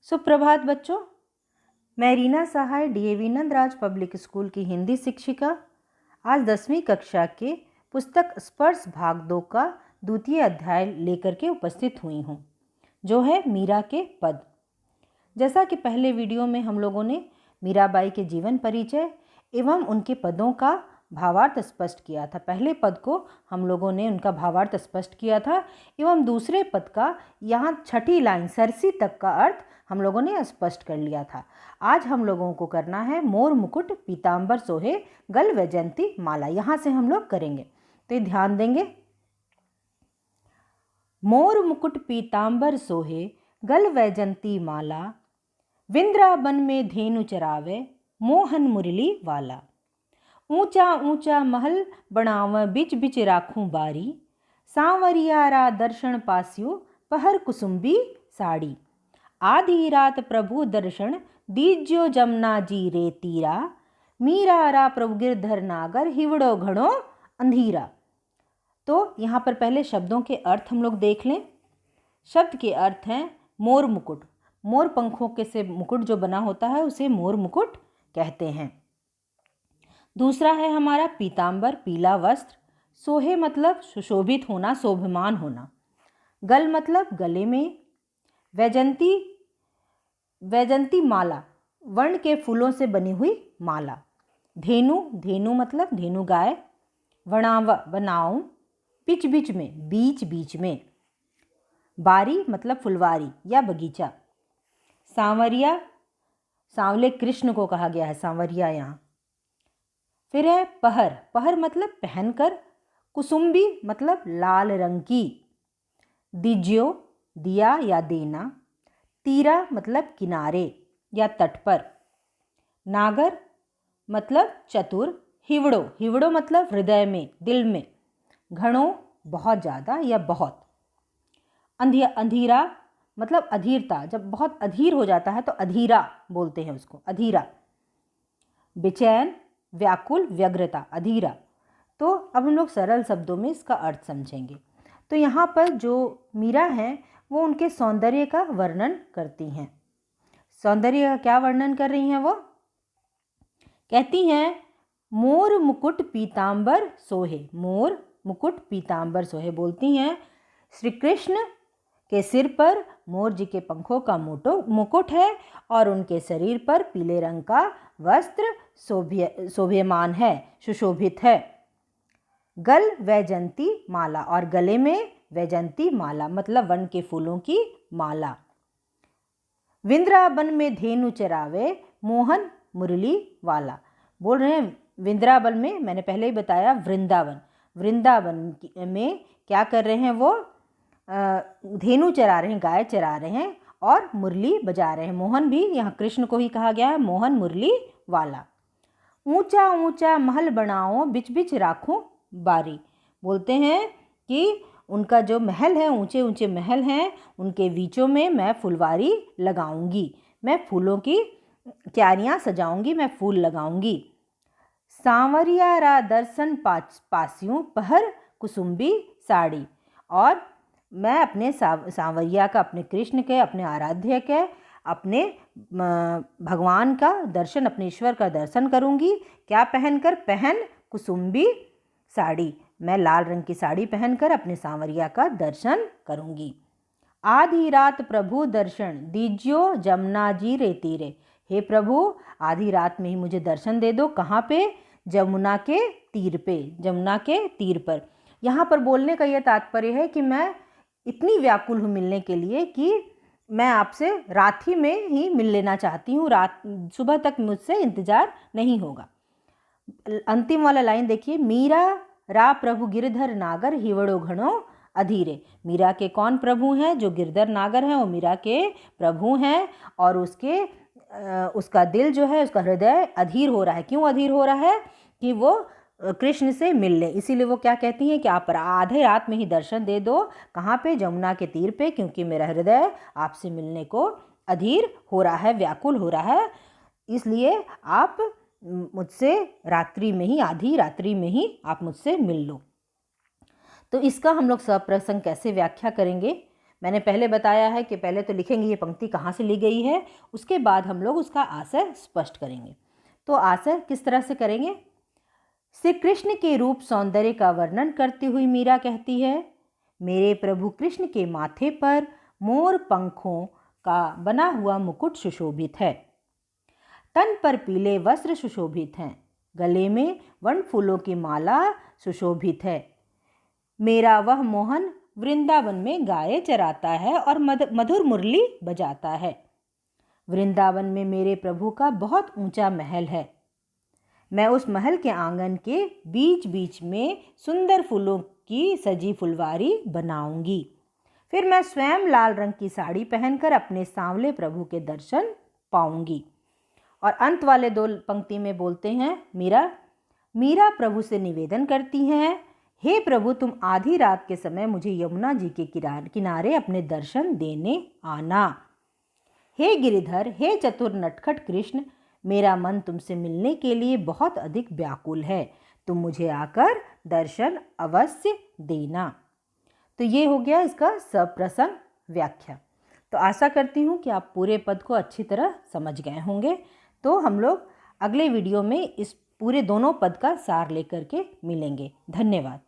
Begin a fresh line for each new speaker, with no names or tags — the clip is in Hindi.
सुप्रभात बच्चों, मैं रीना सहाय डीएवी नंदराज पब्लिक स्कूल की हिंदी शिक्षिका आज 10वीं कक्षा के पुस्तक स्पर्श भाग 2 का द्वितीय अध्याय लेकर के उपस्थित हुई हूँ, जो है मीरा के पद। जैसा कि पहले वीडियो में हम लोगों ने मीराबाई के जीवन परिचय एवं उनके पदों का भावार्थ स्पष्ट किया था। पहले पद को हम लोगों ने उनका भावार्थ स्पष्ट किया था एवं दूसरे पद का यहाँ छठी लाइन सरसी तक का अर्थ हम लोगों ने स्पष्ट कर लिया था। आज हम लोगों को करना है मोर मुकुट पीतांबर सोहे गल वैजयंती माला। यहाँ से हम लोग करेंगे, तो ये ध्यान देंगे। मोर मुकुट पीतांबर सोहे गल वैजयंती माला, विंद्रावन में धेनु चरावे मोहन मुरली वाला। ऊंचा ऊंचा महल बनाव बिच बिच राखूं बारी, सांवरियारा दर्शन पास्यो पहर कुसुम्बी साड़ी। आधी रात प्रभु दर्शन दीज्यो जमुना जी रे तीरा, मीरा रा प्रभु गिरधर नागर हिवड़ो घड़ो अंधीरा। तो यहाँ पर पहले शब्दों के अर्थ हम लोग देख लें। शब्द के अर्थ हैं मोर मुकुट। मोर पंखों के से मुकुट जो बना होता है उसे मोर मुकुट कहते हैं। दूसरा है हमारा पीतांबर, पीला वस्त्र। सोहे मतलब सुशोभित होना, शोभमान होना। गल मतलब गले में। वैजयंती, वैजयंती माला, वर्ण के फूलों से बनी हुई माला। धेनु, धेनु मतलब धेनु गाय। वणाव, बनाऊं, बीच बीच में, बीच बीच में। बारी मतलब फुलवारी या बगीचा। सांवरिया, सांवले कृष्ण को कहा गया है सांवरिया यहाँ। फिर है पहर, पहर मतलब पहनकर। कुसुम्बी मतलब लाल रंग की। दीज्यो, दिया या देना। तीरा मतलब किनारे या तट पर। नागर मतलब चतुर। हिवड़ो, हिवड़ो मतलब हृदय में, दिल में। घणो बहुत ज़्यादा या बहुत। अंधीरा मतलब अधीरता, जब बहुत अधीर हो जाता है तो अधीरा बोलते हैं उसको, अधीरा। बेचैन, व्याकुल, व्यग्रता, अधीरा। तो अब हम लोग सरल शब्दों में इसका अर्थ समझेंगे। तो यहाँ पर जो मीरा हैं वो उनके सौंदर्य का वर्णन करती हैं। सौंदर्य का क्या वर्णन कर रही हैं वो? कहती हैं मोर मुकुट पीतांबर सोहे। मोर मुकुट पीतांबर सोहे बोलती हैं श्री कृष्ण के सिर पर मोर जी के पंखों का मुकुट है और उनके शरीर पर पीले रंग का वस्त्र शोभ्यमान है, सुशोभित है। गल वैजयंती माला, और गले में वैजयंती माला मतलब वन के फूलों की माला। विंद्रावन में धेनु चरावे मोहन मुरली वाला। बोल रहे हैं विंद्रावन में, मैंने पहले ही बताया वृंदावन, वृंदावन में क्या कर रहे हैं वो? धेनु चरा रहे हैं, गाय चरा रहे हैं और मुरली बजा रहे हैं। मोहन भी यहाँ कृष्ण को ही कहा गया है, मोहन मुरली वाला। ऊंचा ऊंचा महल बनाओ बिच बिच राखूं बारी। बोलते हैं कि उनका जो महल है, ऊंचे ऊंचे महल हैं, उनके बीचों में मैं फुलवारी लगाऊंगी, मैं फूलों की क्यारियाँ सजाऊंगी, मैं फूल लगाऊंगी। सांवरिया रा दर्शन पास्यूं पहर कुसुम्बी साड़ी। और मैं अपने सांवरिया का, अपने कृष्ण के, अपने आराध्य के, अपने भगवान का दर्शन, अपने ईश्वर का दर्शन करूंगी। क्या पहनकर? पहन कुसुम्बी साड़ी, मैं लाल रंग की साड़ी पहनकर अपने सांवरिया का दर्शन करूंगी। आधी रात प्रभु दर्शन दीज्यो जमुना जी रे तीरे। हे प्रभु, आधी रात में ही मुझे दर्शन दे दो। कहाँ पे? जमुना के तीर पे, जमुना के तीर पर। यहाँ पर बोलने का यह तात्पर्य है कि मैं इतनी व्याकुल हूँ मिलने के लिए कि मैं आपसे रात ही में ही मिल लेना चाहती हूँ, रात सुबह तक मुझसे इंतजार नहीं होगा। अंतिम वाला लाइन देखिए, मीरा रा प्रभु गिरधर नागर हिवड़ो घणो अधीरे। मीरा के कौन प्रभु हैं? जो गिरधर नागर हैं वो मीरा के प्रभु हैं और उसका दिल जो है, उसका हृदय अधीर हो रहा है। क्यों अधीर हो रहा है? कि वो कृष्ण से मिल ले, इसीलिए वो क्या कहती हैं कि आप आधे रात में ही दर्शन दे दो। कहाँ पे? जमुना के तीर पे, क्योंकि मेरा हृदय आपसे मिलने को अधीर हो रहा है, व्याकुल हो रहा है। इसलिए आप मुझसे रात्रि में ही, आधी रात्रि में ही आप मुझसे मिल लो। तो इसका हम लोग सप्रसंग कैसे व्याख्या करेंगे? मैंने पहले बताया है कि पहले तो लिखेंगे ये पंक्ति कहाँ से ली गई है, उसके बाद हम लोग उसका आशय स्पष्ट करेंगे। तो आशय किस तरह से करेंगे? श्री कृष्ण के रूप सौंदर्य का वर्णन करती हुई मीरा कहती है, मेरे प्रभु कृष्ण के माथे पर मोर पंखों का बना हुआ मुकुट सुशोभित है, तन पर पीले वस्त्र सुशोभित हैं, गले में वन फूलों की माला सुशोभित है। मेरा वह मोहन वृंदावन में गाय चराता है और मधुर मुरली बजाता है। वृंदावन में मेरे प्रभु का बहुत ऊंचा महल है। मैं उस महल के आंगन के बीच बीच में सुंदर फूलों की सजी फुलवारी बनाऊंगी। फिर मैं स्वयं लाल रंग की साड़ी पहनकर अपने सांवले प्रभु के दर्शन पाऊंगी। और अंत वाले 2 पंक्ति में बोलते हैं, मीरा प्रभु से निवेदन करती हैं, हे प्रभु तुम आधी रात के समय मुझे यमुना जी के किनारे अपने दर्शन देने आना। हे गिरिधर, हे चतुर नटखट कृष्ण, मेरा मन तुमसे मिलने के लिए बहुत अधिक व्याकुल है, तुम मुझे आकर दर्शन अवश्य देना। तो ये हो गया इसका सप्रसंग व्याख्या। तो आशा करती हूँ कि आप पूरे पद को अच्छी तरह समझ गए होंगे। तो हम लोग अगले वीडियो में इस पूरे दोनों पद का सार लेकर के मिलेंगे। धन्यवाद।